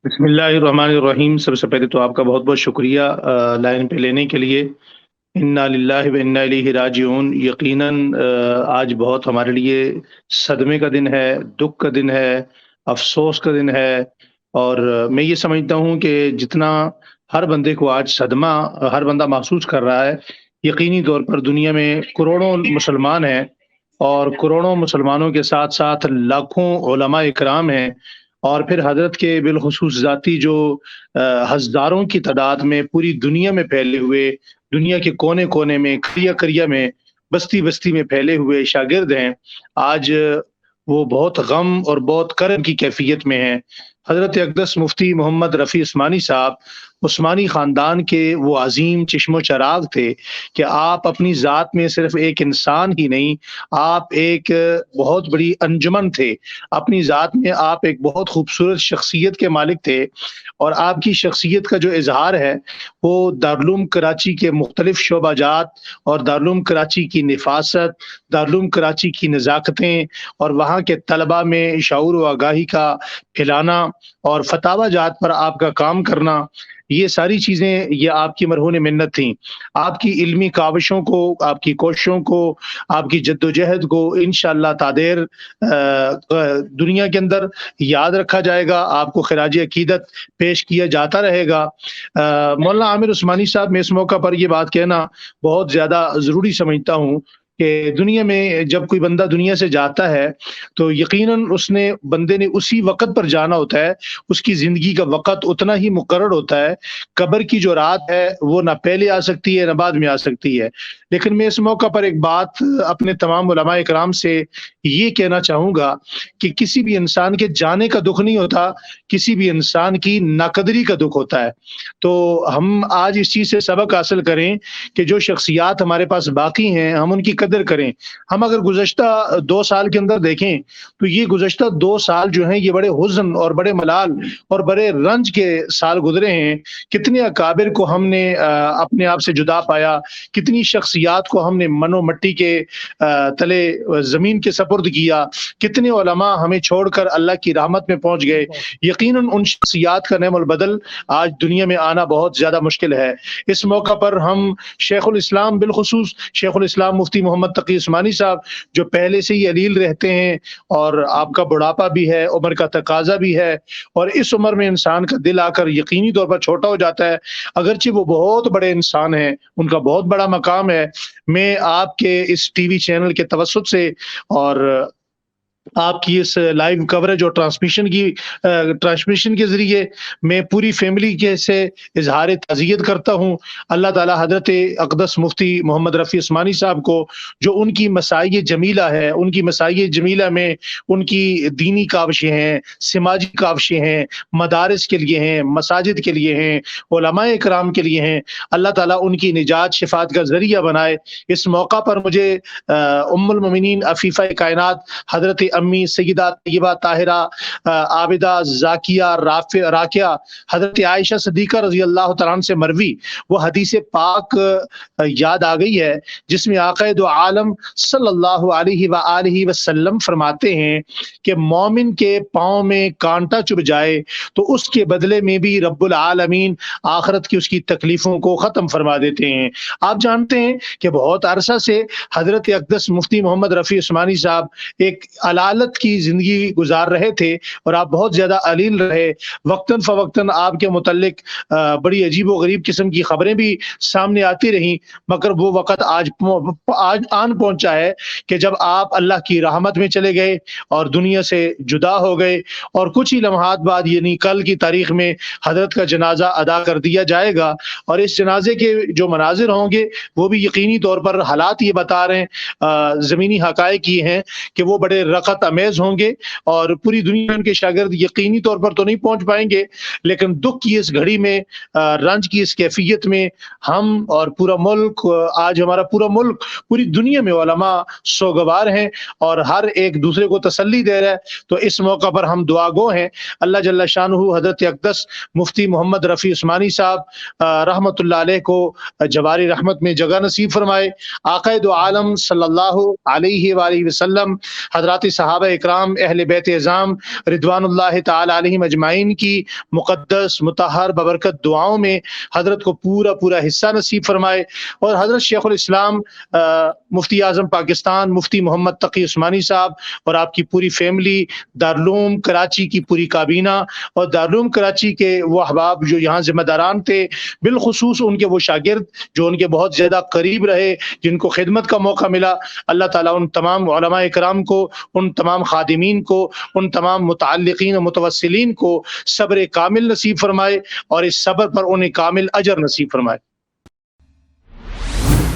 بسم اللہ الرحمن الرحیم۔ سب سے پہلے تو آپ کا بہت بہت شکریہ لائن پہ لینے کے لیے۔ انا للہ و انا الیہ راجعون۔ یقیناً آج بہت ہمارے لیے صدمے کا دن ہے، دکھ کا دن ہے، افسوس کا دن ہے۔ اور میں یہ سمجھتا ہوں کہ جتنا ہر بندے کو آج صدمہ ہر بندہ محسوس کر رہا ہے، یقینی طور پر دنیا میں کروڑوں مسلمان ہیں، اور کروڑوں مسلمانوں کے ساتھ ساتھ لاکھوں علماء اکرام ہیں، اور پھر حضرت کے بالخصوص ذاتی جو ہزاروں کی تعداد میں پوری دنیا میں پھیلے ہوئے، دنیا کے کونے کونے میں، کریا کریا میں، بستی بستی میں پھیلے ہوئے شاگرد ہیں، آج وہ بہت غم اور بہت کرب کی کیفیت میں ہیں۔ حضرت اقدس مفتی محمد رفیع عثمانی صاحب عثمانی خاندان کے وہ عظیم چشم و چراغ تھے کہ آپ اپنی ذات میں صرف ایک انسان ہی نہیں، آپ ایک بہت بڑی انجمن تھے۔ اپنی ذات میں آپ ایک بہت خوبصورت شخصیت کے مالک تھے، اور آپ کی شخصیت کا جو اظہار ہے وہ دارالعلوم کراچی کے مختلف شعبہ جات اور دارالعلوم کراچی کی نفاست، دارالعلوم کراچی کی نزاکتیں، اور وہاں کے طلباء میں شعور و آگاہی کا پھیلانا، اور فتاوی جات پر آپ کا کام کرنا، یہ ساری چیزیں یہ آپ کی مرہون منت تھیں۔ آپ کی علمی کاوشوں کو، آپ کی کوششوں کو، آپ کی جد و جہد کو انشاءاللہ تادیر دنیا کے اندر یاد رکھا جائے گا، آپ کو خراج عقیدت پیش کیا جاتا رہے گا۔ مولانا عامر عثمانی صاحب، میں اس موقع پر یہ بات کہنا بہت زیادہ ضروری سمجھتا ہوں کہ دنیا میں جب کوئی بندہ دنیا سے جاتا ہے تو یقیناً بندے نے اسی وقت پر جانا ہوتا ہے، اس کی زندگی کا وقت اتنا ہی مقرر ہوتا ہے۔ قبر کی جو رات ہے وہ نہ پہلے آ سکتی ہے نہ بعد میں آ سکتی ہے۔ لیکن میں اس موقع پر ایک بات اپنے تمام علماء اکرام سے یہ کہنا چاہوں گا کہ کسی بھی انسان کے جانے کا دکھ نہیں ہوتا، کسی بھی انسان کی ناقدری کا دکھ ہوتا ہے۔ تو ہم آج اس چیز سے سبق حاصل کریں کہ جو شخصیات ہمارے پاس باقی ہیں ہم ان کی قدر کریں۔ ہم اگر گزشتہ 2 سال کے اندر دیکھیں تو یہ گزشتہ 2 سال جو ہیں یہ بڑے حزن اور بڑے ملال اور بڑے رنج کے سال گزرے ہیں۔ کتنے اکابر کو ہم نے اپنے آپ سے جدا پایا، کتنی شخصیات کو ہم نے من و مٹی کے تلے زمین کے سپرد کیا، کتنے علماء ہمیں چھوڑ کر اللہ کی رحمت میں پہنچ گئے۔ یقیناً ان شخصیات کا نعم البدل آج دنیا میں آنا بہت زیادہ مشکل ہے۔ اس موقع پر ہم شیخ الاسلام، بالخصوص شیخ الاسلام مفتی محمد تقی عثمانی صاحب جو پہلے سے ہی علیل رہتے ہیں، اور آپ کا بڑھاپا بھی ہے، عمر کا تقاضا بھی ہے، اور اس عمر میں انسان کا دل آ کر یقینی طور پر چھوٹا ہو جاتا ہے، اگرچہ وہ بہت بڑے انسان ہیں، ان کا بہت بڑا مقام ہے۔ میں آپ کے اس ٹی وی چینل کے توسط سے اور آپ کی اس لائیو کوریج اور ٹرانسمیشن کے ذریعے میں پوری فیملی کے سے اظہار تعزیت کرتا ہوں۔ اللہ تعالی حضرت اقدس مفتی محمد رفیع عثمانی صاحب کو جو ان کی مساعی جمیلہ ہے، ان کی مساعی جمیلہ میں ان کی دینی کاوشیں ہیں، سماجی کاوشیں ہیں، مدارس کے لیے ہیں، مساجد کے لیے ہیں، علماء اکرام کے لیے ہیں، اللہ تعالیٰ ان کی نجات شفاعت کا ذریعہ بنائے۔ اس موقع پر مجھے ام المؤمنین عفیفہ کائنات حضرت امی سیدہ طیبہ طاہرہ عابدہ زاکیہ راکیہ حضرت عائشہ صدیقہ رضی اللہ تعالیٰ عنہ سے مروی وہ حدیث پاک یاد آ گئی ہے، جس میں آقا دو عالم صلی اللہ علیہ وآلہ وسلم فرماتے ہیں کہ مومن کے پاؤں میں کانٹا چبھ جائے تو اس کے بدلے میں بھی رب العالمین آخرت کی اس کی تکلیفوں کو ختم فرما دیتے ہیں۔ آپ جانتے ہیں کہ بہت عرصہ سے حضرت اقدس مفتی محمد رفیع عثمانی صاحب ایک علالت کی زندگی گزار رہے تھے، اور آپ بہت زیادہ علیل رہے۔ وقتاً فوقتاً آپ کے متعلق بڑی عجیب و غریب قسم کی خبریں بھی سامنے آتی رہیں، مگر وہ وقت آج آن پہنچا ہے کہ جب آپ اللہ کی رحمت میں چلے گئے اور دنیا سے جدا ہو گئے، اور کچھ ہی لمحات بعد یعنی کل کی تاریخ میں حضرت کا جنازہ ادا کر دیا جائے گا، اور اس جنازے کے جو مناظر ہوں گے وہ بھی یقینی طور پر حالات یہ بتا رہے ہیں، زمینی حقائق یہ ہیں کہ وہ بڑے رقت امیز ہوں گے، اور پوری دنیا میں ان کے شاگرد یقینی طور پر تو نہیں پہنچ پائیں گے، لیکن دکھ کی اس گھڑی میں، رنج کی اس کیفیت میں ہم اور پورا ملک، آج ہمارا پورا ملک، پوری دنیا میں علماء سوگوار ہیں اور ہر ایک دوسرے کو تسلی دے رہا ہے۔ تو اس موقع پر ہم دعا گو ہیں، اللہ جل شانہ حضرت اقدس مفتی محمد رفیع عثمانی صاحب رحمت اللہ علیہ کو جواری رحمت میں جگہ نصیب فرمائے۔ آقا دو عالم صلی اللہ علیہ وآلہ وسلم حضرات صحابہ اکرام اہل بیت اعظام رضوان اللہ تعالی علیہم اجمعین کی مقدس مطہر ببرکت دعاؤں میں حضرت کو پورا پورا حصہ نصیب فرمائے، اور حضرت شیخ الاسلام مفتی اعظم پاکستان مفتی محمد تقی عثمانی صاحب اور آپ کی پوری فیملی، دارالعلوم کراچی کی پوری کابینہ اور دارالعلوم کراچی کے وہ احباب جو یہاں ذمہ داران تھے، بالخصوص ان کے وہ شاگرد جو ان کے بہت زیادہ قریب رہے، جن کو خدمت کا موقع ملا، اللہ تعالیٰ ان تمام علماء کرام کو، ان تمام خادمین کو، ان تمام متعلقین و متوسلین کو صبر کامل نصیب فرمائے، اور اس صبر پر انہیں کامل اجر نصیب فرمائے۔